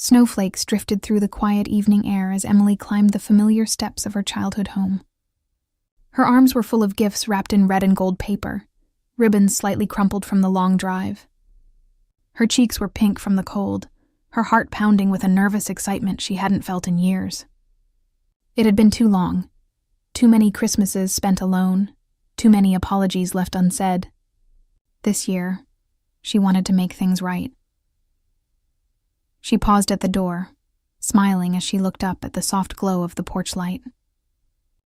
Snowflakes drifted through the quiet evening air as Emily climbed the familiar steps of her childhood home. Her arms were full of gifts wrapped in red and gold paper, ribbons slightly crumpled from the long drive. Her cheeks were pink from the cold, her heart pounding with a nervous excitement she hadn't felt in years. It had been too long. Too many Christmases spent alone, too many apologies left unsaid. This year, she wanted to make things right. She paused at the door, smiling as she looked up at the soft glow of the porch light.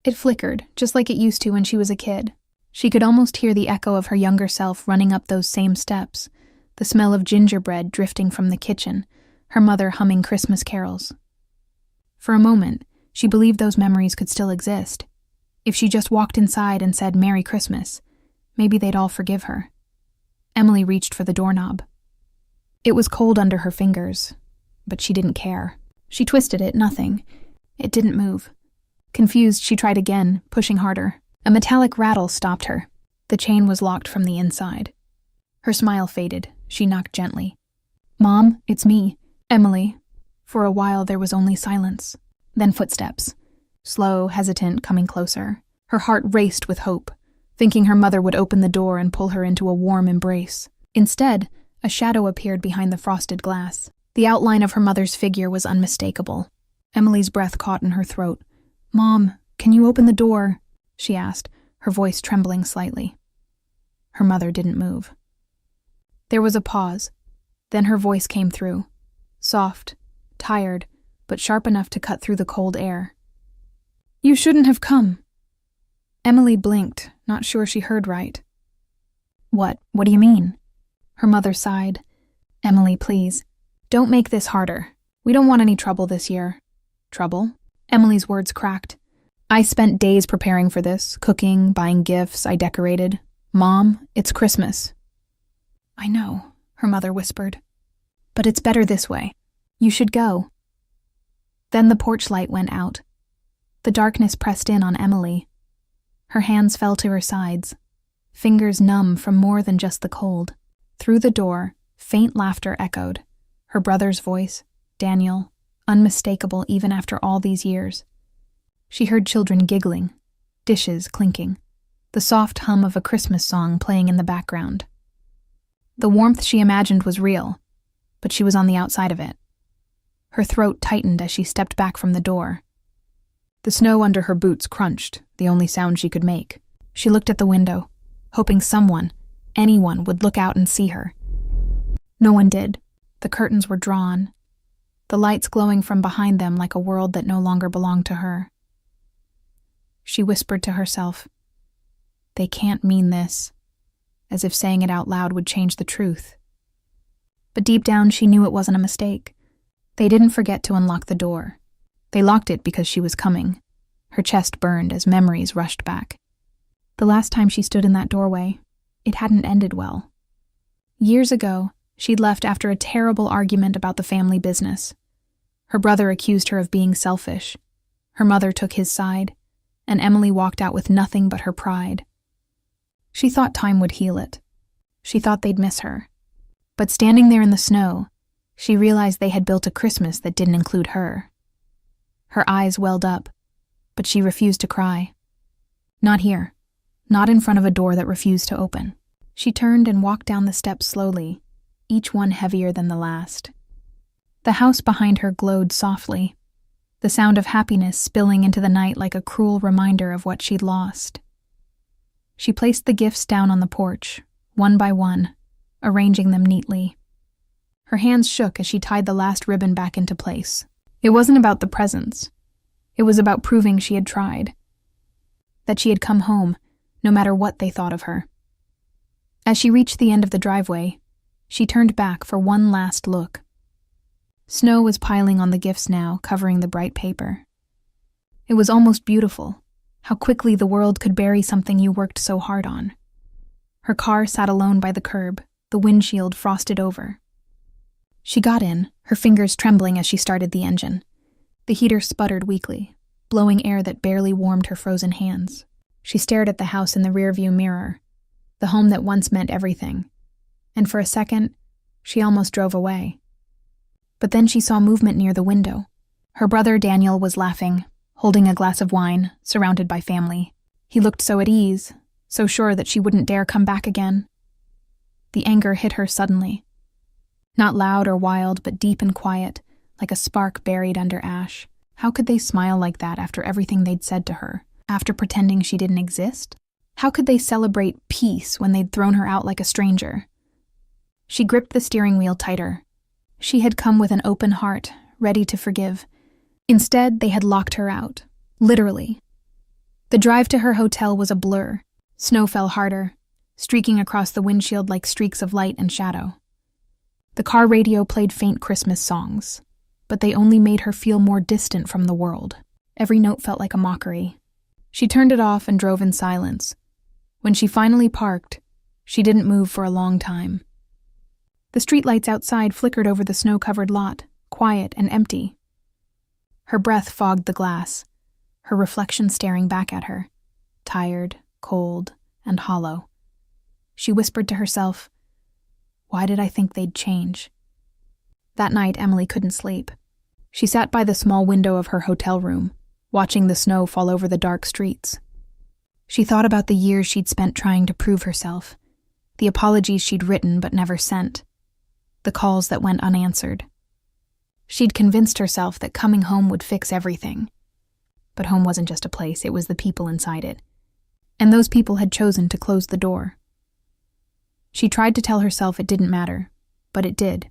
It flickered, just like it used to when she was a kid. She could almost hear the echo of her younger self running up those same steps, the smell of gingerbread drifting from the kitchen, her mother humming Christmas carols. For a moment, she believed those memories could still exist. If she just walked inside and said Merry Christmas, maybe they'd all forgive her. Emily reached for the doorknob. It was cold under her fingers, but she didn't care. She twisted it, nothing. It didn't move. Confused, she tried again, pushing harder. A metallic rattle stopped her. The chain was locked from the inside. Her smile faded. She knocked gently. "Mom, it's me, Emily." For a while there was only silence. Then footsteps. Slow, hesitant, coming closer. Her heart raced with hope, thinking her mother would open the door and pull her into a warm embrace. Instead, a shadow appeared behind the frosted glass. The outline of her mother's figure was unmistakable. Emily's breath caught in her throat. "Mom, can you open the door?" she asked, her voice trembling slightly. Her mother didn't move. There was a pause. Then her voice came through. Soft, tired, but sharp enough to cut through the cold air. "You shouldn't have come." Emily blinked, not sure she heard right. What do you mean?" Her mother sighed. "Emily, please, don't make this harder. We don't want any trouble this year." "Trouble?" Emily's words cracked. "I spent days preparing for this, cooking, buying gifts, I decorated. Mom, it's Christmas." "I know," her mother whispered. "But it's better this way. You should go." Then the porch light went out. The darkness pressed in on Emily. Her hands fell to her sides, fingers numb from more than just the cold. Through the door, faint laughter echoed. Her brother's voice, Daniel, unmistakable even after all these years. She heard children giggling, dishes clinking, the soft hum of a Christmas song playing in the background. The warmth she imagined was real, but she was on the outside of it. Her throat tightened as she stepped back from the door. The snow under her boots crunched, the only sound she could make. She looked at the window, hoping someone, anyone, would look out and see her. No one did. The curtains were drawn, the lights glowing from behind them like a world that no longer belonged to her. She whispered to herself, "They can't mean this," as if saying it out loud would change the truth. But deep down she knew it wasn't a mistake. They didn't forget to unlock the door. They locked it because she was coming. Her chest burned as memories rushed back. The last time she stood in that doorway, it hadn't ended well. Years ago, she'd left after a terrible argument about the family business. Her brother accused her of being selfish. Her mother took his side, and Emily walked out with nothing but her pride. She thought time would heal it. She thought they'd miss her. But standing there in the snow, she realized they had built a Christmas that didn't include her. Her eyes welled up, but she refused to cry. Not here. Not in front of a door that refused to open. She turned and walked down the steps slowly, each one heavier than the last. The house behind her glowed softly, the sound of happiness spilling into the night like a cruel reminder of what she'd lost. She placed the gifts down on the porch, one by one, arranging them neatly. Her hands shook as she tied the last ribbon back into place. It wasn't about the presents. It was about proving she had tried. That she had come home, no matter what they thought of her. As she reached the end of the driveway, she turned back for one last look. Snow was piling on the gifts now, covering the bright paper. It was almost beautiful, how quickly the world could bury something you worked so hard on. Her car sat alone by the curb, the windshield frosted over. She got in, her fingers trembling as she started the engine. The heater sputtered weakly, blowing air that barely warmed her frozen hands. She stared at the house in the rearview mirror, the home that once meant everything. And for a second, she almost drove away. But then she saw movement near the window. Her brother Daniel was laughing, holding a glass of wine, surrounded by family. He looked so at ease, so sure that she wouldn't dare come back again. The anger hit her suddenly. Not loud or wild, but deep and quiet, like a spark buried under ash. How could they smile like that after everything they'd said to her, after pretending she didn't exist? How could they celebrate peace when they'd thrown her out like a stranger? She gripped the steering wheel tighter. She had come with an open heart, ready to forgive. Instead, they had locked her out. Literally. The drive to her hotel was a blur. Snow fell harder, streaking across the windshield like streaks of light and shadow. The car radio played faint Christmas songs, but they only made her feel more distant from the world. Every note felt like a mockery. She turned it off and drove in silence. When she finally parked, she didn't move for a long time. The streetlights outside flickered over the snow-covered lot, quiet and empty. Her breath fogged the glass, her reflection staring back at her, tired, cold, and hollow. She whispered to herself, "Why did I think they'd change?" That night, Emily couldn't sleep. She sat by the small window of her hotel room, watching the snow fall over the dark streets. She thought about the years she'd spent trying to prove herself, the apologies she'd written but never sent, the calls that went unanswered. She'd convinced herself that coming home would fix everything. But home wasn't just a place, it was the people inside it. And those people had chosen to close the door. She tried to tell herself it didn't matter, but it did.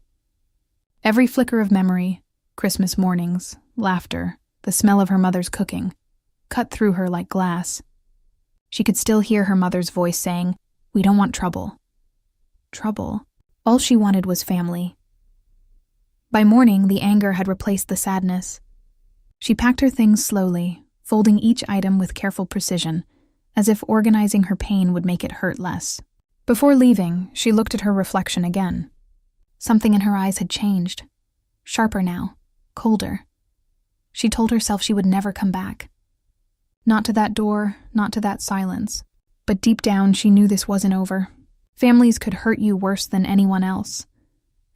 Every flicker of memory, Christmas mornings, laughter, the smell of her mother's cooking, cut through her like glass. She could still hear her mother's voice saying, "We don't want trouble." Trouble? All she wanted was family. By morning, the anger had replaced the sadness. She packed her things slowly, folding each item with careful precision, as if organizing her pain would make it hurt less. Before leaving, she looked at her reflection again. Something in her eyes had changed. Sharper now, colder. She told herself she would never come back. Not to that door, not to that silence. But deep down, she knew this wasn't over. Families could hurt you worse than anyone else.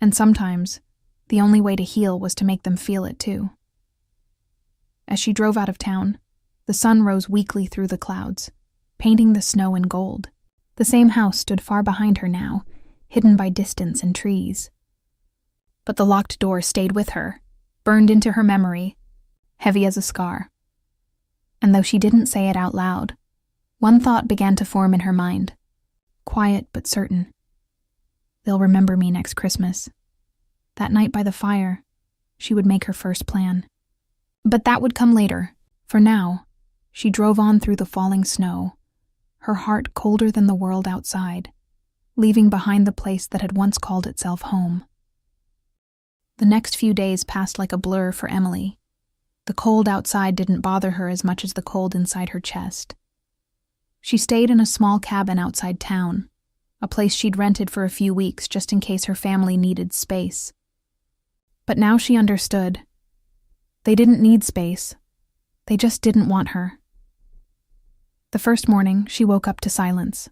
And sometimes, the only way to heal was to make them feel it too. As she drove out of town, the sun rose weakly through the clouds, painting the snow in gold. The same house stood far behind her now, hidden by distance and trees. But the locked door stayed with her, burned into her memory, heavy as a scar. And though she didn't say it out loud, one thought began to form in her mind, quiet but certain. They'll remember me next Christmas. That night by the fire, she would make her first plan. But that would come later. For now, she drove on through the falling snow, her heart colder than the world outside, leaving behind the place that had once called itself home. The next few days passed like a blur for Emily. The cold outside didn't bother her as much as the cold inside her chest. She stayed in a small cabin outside town, a place she'd rented for a few weeks just in case her family needed space. But now she understood. They didn't need space. They just didn't want her. The first morning, she woke up to silence.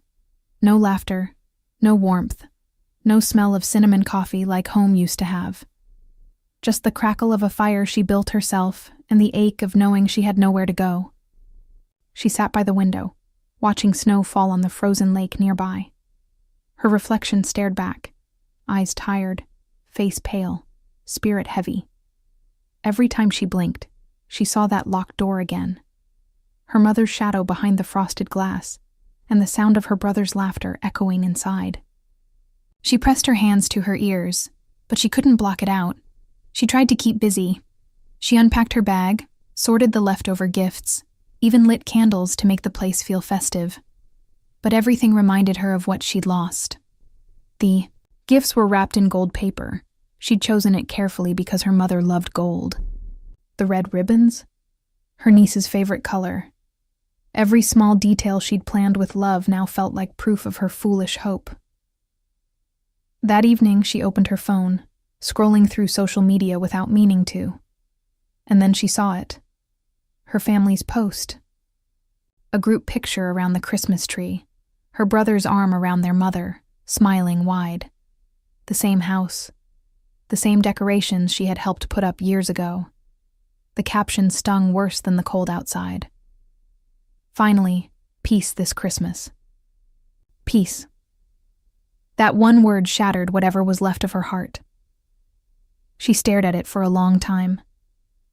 No laughter, no warmth, no smell of cinnamon coffee like home used to have. Just the crackle of a fire she built herself and the ache of knowing she had nowhere to go. She sat by the window, watching snow fall on the frozen lake nearby. Her reflection stared back, eyes tired, face pale, spirit heavy. Every time she blinked, she saw that locked door again. Her mother's shadow behind the frosted glass, and the sound of her brother's laughter echoing inside. She pressed her hands to her ears, but she couldn't block it out. She tried to keep busy. She unpacked her bag, sorted the leftover gifts, even lit candles to make the place feel festive. But everything reminded her of what she'd lost. The gifts were wrapped in gold paper. She'd chosen it carefully because her mother loved gold. The red ribbons? Her niece's favorite color. Every small detail she'd planned with love now felt like proof of her foolish hope. That evening, she opened her phone, scrolling through social media without meaning to. And then she saw it. Her family's post. A group picture around the Christmas tree, her brother's arm around their mother, smiling wide. The same house. the same decorations she had helped put up years ago. The caption stung worse than the cold outside. Finally, peace this Christmas. Peace. That one word shattered whatever was left of her heart. She stared at it for a long time,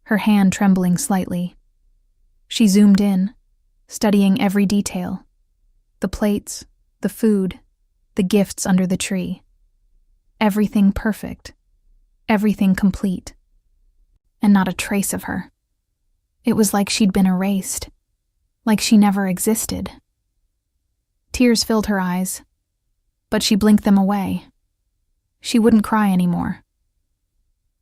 her hand trembling slightly. She zoomed in, studying every detail. The plates, the food, the gifts under the tree. Everything perfect. Everything complete. And not a trace of her. It was like she'd been erased. Like she never existed. Tears filled her eyes, but she blinked them away. She wouldn't cry anymore.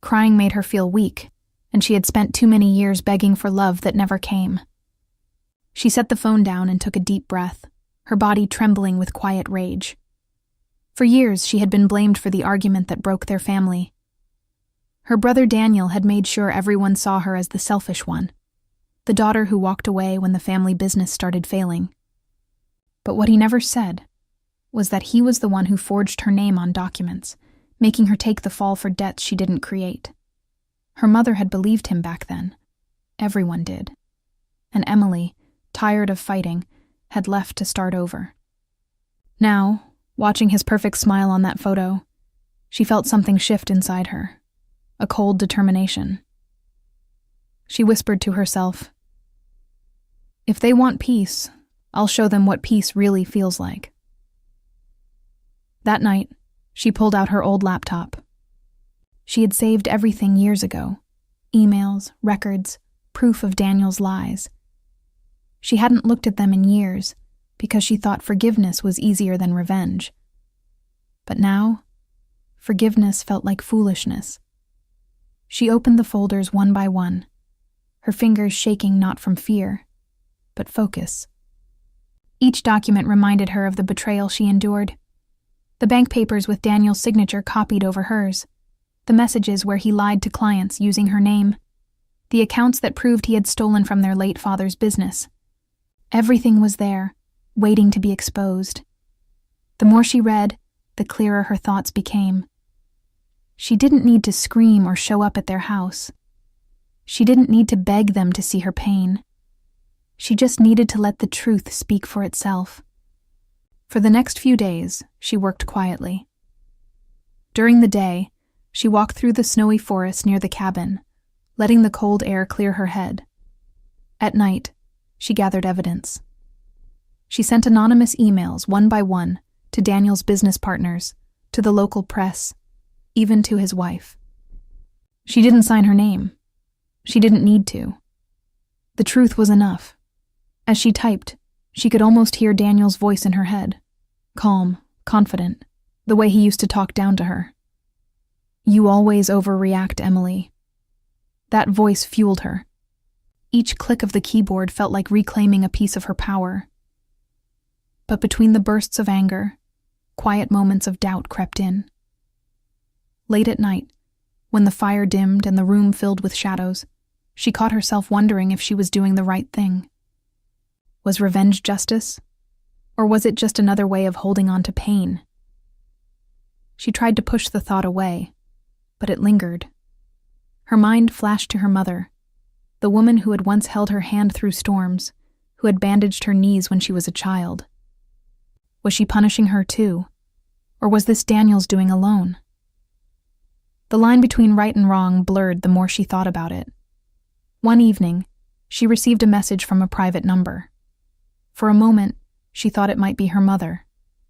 Crying made her feel weak, and she had spent too many years begging for love that never came. She set the phone down and took a deep breath, her body trembling with quiet rage. For years, she had been blamed for the argument that broke their family. Her brother Daniel had made sure everyone saw her as the selfish one, the daughter who walked away when the family business started failing. But what he never said was that he was the one who forged her name on documents, making her take the fall for debts she didn't create. Her mother had believed him back then. Everyone did. And Emily, tired of fighting, had left to start over. Now, watching his perfect smile on that photo, she felt something shift inside her, a cold determination. She whispered to herself, "If they want peace, I'll show them what peace really feels like." That night, she pulled out her old laptop. She had saved everything years ago. Emails, records, proof of Daniel's lies. She hadn't looked at them in years because she thought forgiveness was easier than revenge. But now, forgiveness felt like foolishness. She opened the folders one by one, her fingers shaking not from fear, but focus. Each document reminded her of the betrayal she endured. The bank papers with Daniel's signature copied over hers, the messages where he lied to clients using her name, the accounts that proved he had stolen from their late father's business. Everything was there, waiting to be exposed. The more she read, the clearer her thoughts became. She didn't need to scream or show up at their house. She didn't need to beg them to see her pain. She just needed to let the truth speak for itself. For the next few days, she worked quietly. During the day, she walked through the snowy forest near the cabin, letting the cold air clear her head. At night, she gathered evidence. She sent anonymous emails one by one to Daniel's business partners, to the local press, even to his wife. She didn't sign her name. She didn't need to. The truth was enough. As she typed, she could almost hear Daniel's voice in her head, calm, confident, the way he used to talk down to her. "You always overreact, Emily." That voice fueled her. Each click of the keyboard felt like reclaiming a piece of her power. But between the bursts of anger, quiet moments of doubt crept in. Late at night, when the fire dimmed and the room filled with shadows, she caught herself wondering if she was doing the right thing. Was revenge justice? Or was it just another way of holding on to pain? She tried to push the thought away, but it lingered. Her mind flashed to her mother, the woman who had once held her hand through storms, who had bandaged her knees when she was a child. Was she punishing her too? Or was this Daniel's doing alone? The line between right and wrong blurred the more she thought about it. One evening, she received a message from a private number. For a moment, she thought it might be her mother,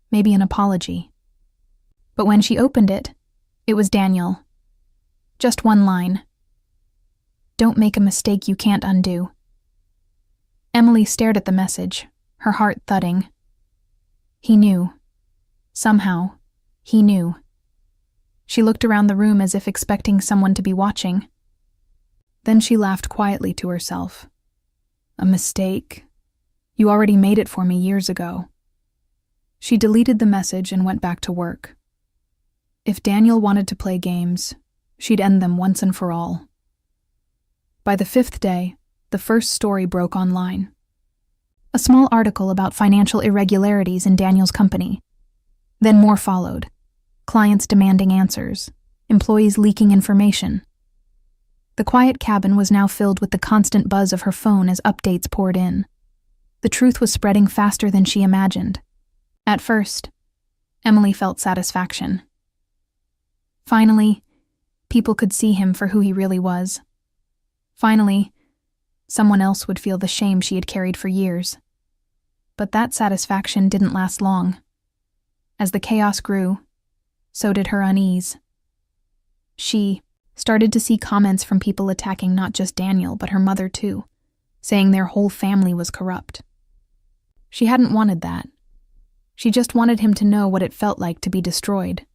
maybe an apology. But when she opened it, it was Daniel. Just one line. "Don't make a mistake you can't undo." Emily stared at the message, her heart thudding. He knew. Somehow, he knew. She looked around the room as if expecting someone to be watching. Then she laughed quietly to herself. "A mistake? You already made it for me years ago." She deleted the message and went back to work. If Daniel wanted to play games, she'd end them once and for all. By the 5th day, the first story broke online. A small article about financial irregularities in Daniel's company. Then more followed, clients demanding answers, employees leaking information. The quiet cabin was now filled with the constant buzz of her phone as updates poured in. The truth was spreading faster than she imagined. At first, Emily felt satisfaction. Finally, people could see him for who he really was. Finally, someone else would feel the shame she had carried for years. But that satisfaction didn't last long. As the chaos grew, so did her unease. She started to see comments from people attacking not just Daniel, but her mother too, saying their whole family was corrupt. She hadn't wanted that. She just wanted him to know what it felt like to be destroyed.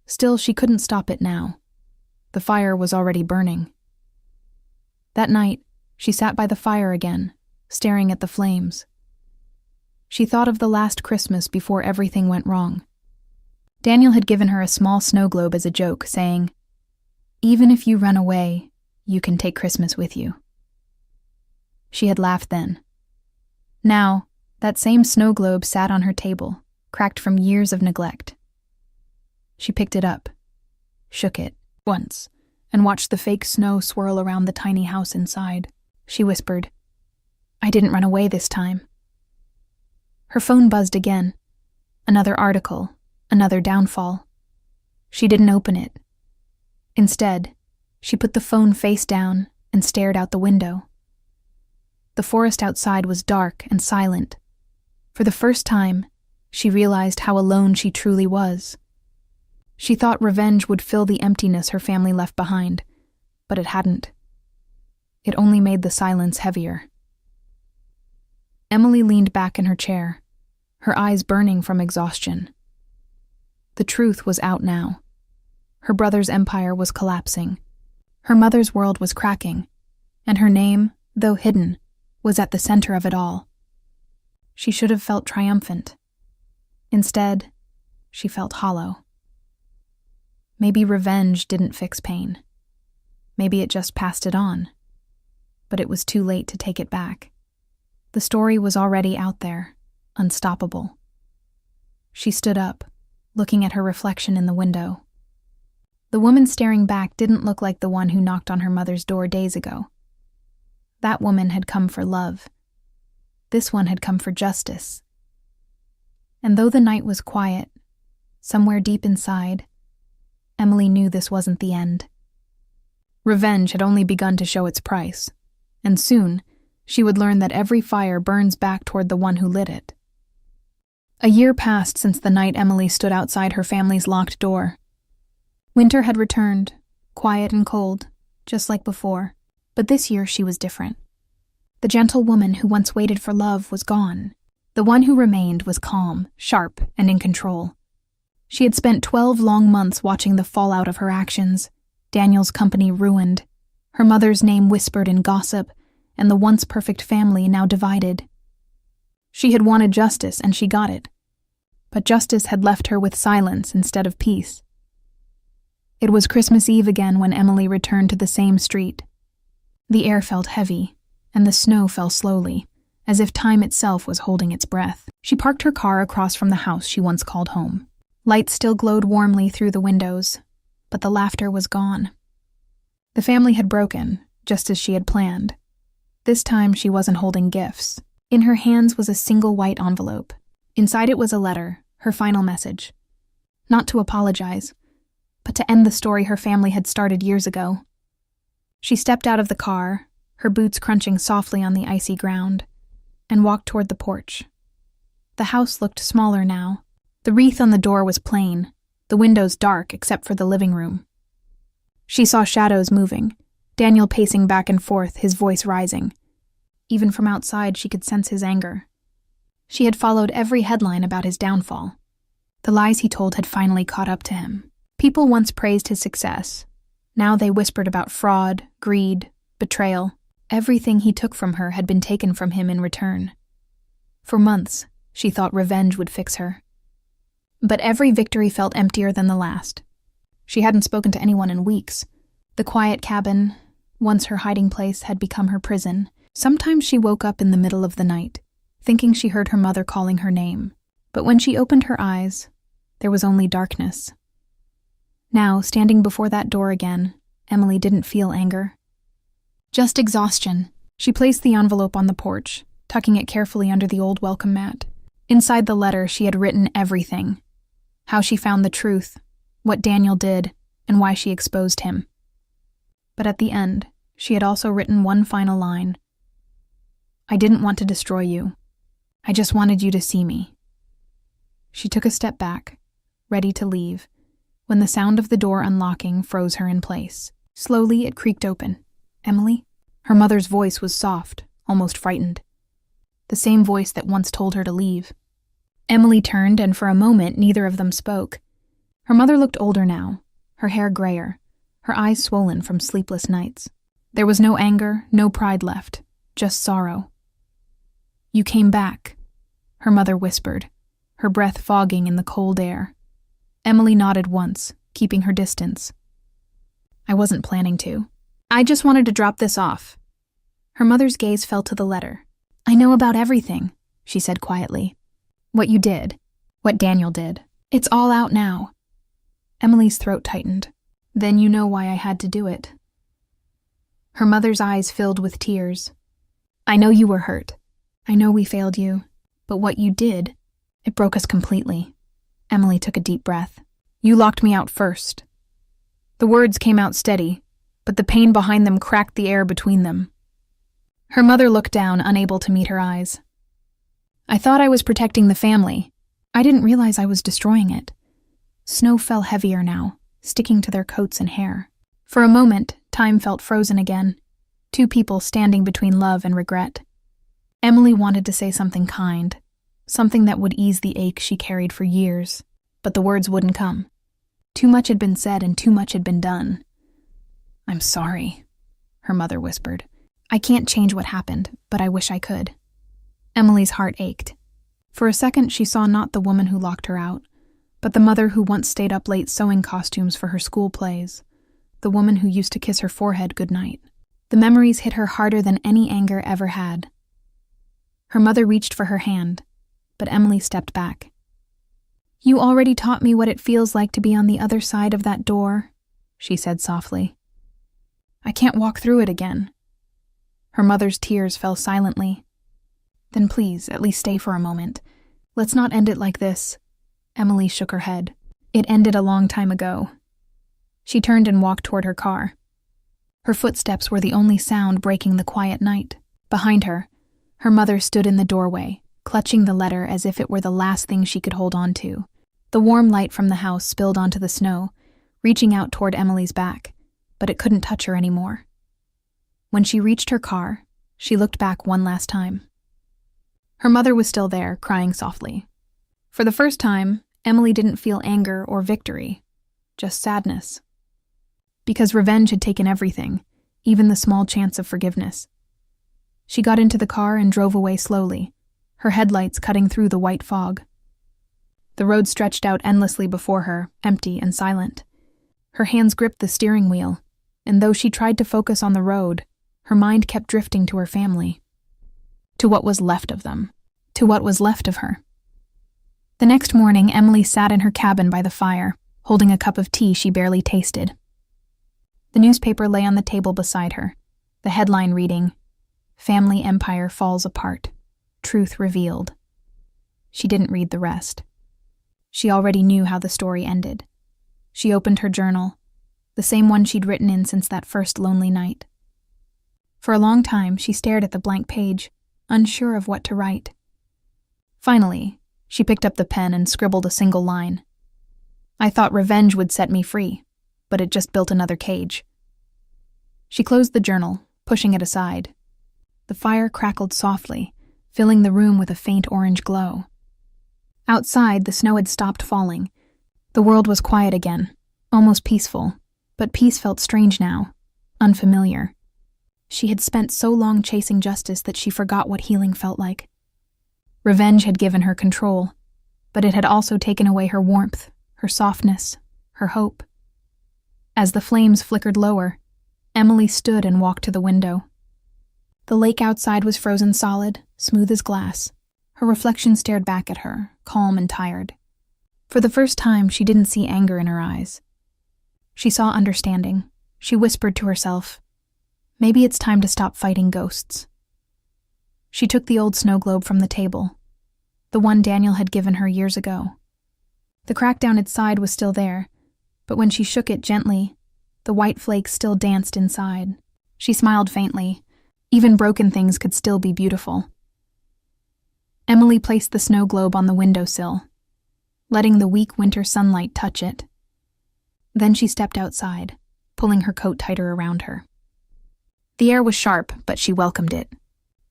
Still, she couldn't stop it now. The fire was already burning. That night, she sat by the fire again, staring at the flames. She thought of the last Christmas before everything went wrong. Daniel had given her a small snow globe as a joke, saying, "Even if you run away, you can take Christmas with you." She had laughed then. Now, that same snow globe sat on her table, cracked from years of neglect. She picked it up, shook it once, and watched the fake snow swirl around the tiny house inside. She whispered, "I didn't run away this time." Her phone buzzed again. Another article, another downfall. She didn't open it. Instead, she put the phone face down and stared out the window. The forest outside was dark and silent. For the first time, she realized how alone she truly was. She thought revenge would fill the emptiness her family left behind, but it hadn't. It only made the silence heavier. Emily leaned back in her chair, her eyes burning from exhaustion. The truth was out now. Her brother's empire was collapsing. Her mother's world was cracking, and her name, though hidden, was at the center of it all. She should have felt triumphant. Instead, she felt hollow. Maybe revenge didn't fix pain. Maybe it just passed it on. But it was too late to take it back. The story was already out there, unstoppable. She stood up, looking at her reflection in the window. The woman staring back didn't look like the one who knocked on her mother's door days ago. That woman had come for love. This one had come for justice. And though the night was quiet, somewhere deep inside, Emily knew this wasn't the end. Revenge had only begun to show its price, and soon she would learn that every fire burns back toward the one who lit it. A year passed since the night Emily stood outside her family's locked door. Winter had returned, quiet and cold, just like before, but this year she was different. The gentle woman who once waited for love was gone. The one who remained was calm, sharp, and in control. She had spent 12 long months watching the fallout of her actions, Daniel's company ruined, her mother's name whispered in gossip, and the once perfect family now divided. She had wanted justice, and she got it. But justice had left her with silence instead of peace. It was Christmas Eve again when Emily returned to the same street. The air felt heavy, and the snow fell slowly, as if time itself was holding its breath. She parked her car across from the house she once called home. Lights still glowed warmly through the windows, but the laughter was gone. The family had broken, just as she had planned. This time she wasn't holding gifts. In her hands was a single white envelope. Inside it was a letter, her final message. Not to apologize, but to end the story her family had started years ago. She stepped out of the car, her boots crunching softly on the icy ground, and walked toward the porch. The house looked smaller now. The wreath on the door was plain, the windows dark except for the living room. She saw shadows moving, Daniel pacing back and forth, his voice rising. Even from outside, she could sense his anger. She had followed every headline about his downfall. The lies he told had finally caught up to him. People once praised his success. Now they whispered about fraud, greed, betrayal. Everything he took from her had been taken from him in return. For months, she thought revenge would fix her. But every victory felt emptier than the last. She hadn't spoken to anyone in weeks. The quiet cabin, once her hiding place, had become her prison. Sometimes she woke up in the middle of the night, thinking she heard her mother calling her name. But when she opened her eyes, there was only darkness. Now, standing before that door again, Emily didn't feel anger. Just exhaustion. She placed the envelope on the porch, tucking it carefully under the old welcome mat. Inside the letter, she had written everything. How she found the truth, what Daniel did, and why she exposed him. But at the end, she had also written one final line. I didn't want to destroy you. I just wanted you to see me. She took a step back, ready to leave, when the sound of the door unlocking froze her in place. Slowly, it creaked open. Emily? Her mother's voice was soft, almost frightened. The same voice that once told her to leave. Emily turned, and for a moment, neither of them spoke. Her mother looked older now, her hair grayer, her eyes swollen from sleepless nights. There was no anger, no pride left, just sorrow. You came back, her mother whispered, her breath fogging in the cold air. Emily nodded once, keeping her distance. I wasn't planning to. I just wanted to drop this off. Her mother's gaze fell to the letter. I know about everything, she said quietly. What you did, what Daniel did. It's all out now. Emily's throat tightened. Then you know why I had to do it. Her mother's eyes filled with tears. I know you were hurt. I know we failed you. But what you did, it broke us completely. Emily took a deep breath. You locked me out first. The words came out steady, but the pain behind them cracked the air between them. Her mother looked down, unable to meet her eyes. I thought I was protecting the family. I didn't realize I was destroying it. Snow fell heavier now, sticking to their coats and hair. For a moment, time felt frozen again. Two people standing between love and regret. Emily wanted to say something kind, something that would ease the ache she carried for years, but the words wouldn't come. Too much had been said and too much had been done. I'm sorry, her mother whispered. I can't change what happened, but I wish I could. Emily's heart ached. For a second, she saw not the woman who locked her out, but the mother who once stayed up late sewing costumes for her school plays, the woman who used to kiss her forehead goodnight. The memories hit her harder than any anger ever had. Her mother reached for her hand, but Emily stepped back. You already taught me what it feels like to be on the other side of that door, she said softly. I can't walk through it again. Her mother's tears fell silently. Then please, at least stay for a moment. Let's not end it like this. Emily shook her head. It ended a long time ago. She turned and walked toward her car. Her footsteps were the only sound breaking the quiet night. Behind her, her mother stood in the doorway, clutching the letter as if it were the last thing she could hold on to. The warm light from the house spilled onto the snow, reaching out toward Emily's back, but it couldn't touch her anymore. When she reached her car, she looked back one last time. Her mother was still there, crying softly. For the first time, Emily didn't feel anger or victory, just sadness. Because revenge had taken everything, even the small chance of forgiveness. She got into the car and drove away slowly, her headlights cutting through the white fog. The road stretched out endlessly before her, empty and silent. Her hands gripped the steering wheel, and though she tried to focus on the road, her mind kept drifting to her family. To what was left of them. To what was left of her. The next morning, Emily sat in her cabin by the fire, holding a cup of tea she barely tasted. The newspaper lay on the table beside her, the headline reading, Family Empire Falls Apart. Truth Revealed. She didn't read the rest. She already knew how the story ended. She opened her journal, the same one she'd written in since that first lonely night. For a long time, she stared at the blank page, unsure of what to write. Finally, she picked up the pen and scribbled a single line. I thought revenge would set me free, but it just built another cage. She closed the journal, pushing it aside. The fire crackled softly, filling the room with a faint orange glow. Outside, the snow had stopped falling. The world was quiet again, almost peaceful, but peace felt strange now, unfamiliar. She had spent so long chasing justice that she forgot what healing felt like. Revenge had given her control, but it had also taken away her warmth, her softness, her hope. As the flames flickered lower, Emily stood and walked to the window. The lake outside was frozen solid, smooth as glass. Her reflection stared back at her, calm and tired. For the first time, she didn't see anger in her eyes. She saw understanding. She whispered to herself, maybe it's time to stop fighting ghosts. She took the old snow globe from the table, the one Daniel had given her years ago. The crack down its side was still there, but when she shook it gently, the white flakes still danced inside. She smiled faintly. Even broken things could still be beautiful. Emily placed the snow globe on the windowsill, letting the weak winter sunlight touch it. Then she stepped outside, pulling her coat tighter around her. The air was sharp, but she welcomed it.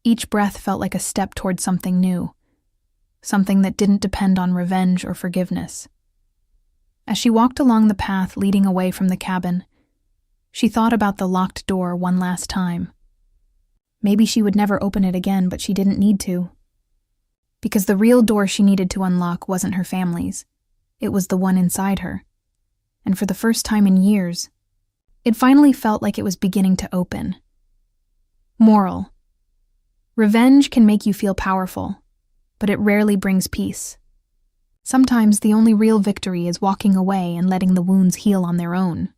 Each breath felt like a step toward something new, something that didn't depend on revenge or forgiveness. As she walked along the path leading away from the cabin, she thought about the locked door one last time. Maybe she would never open it again, but she didn't need to. Because the real door she needed to unlock wasn't her family's. It was the one inside her. And for the first time in years, it finally felt like it was beginning to open. Moral: revenge can make you feel powerful, but it rarely brings peace. Sometimes the only real victory is walking away and letting the wounds heal on their own.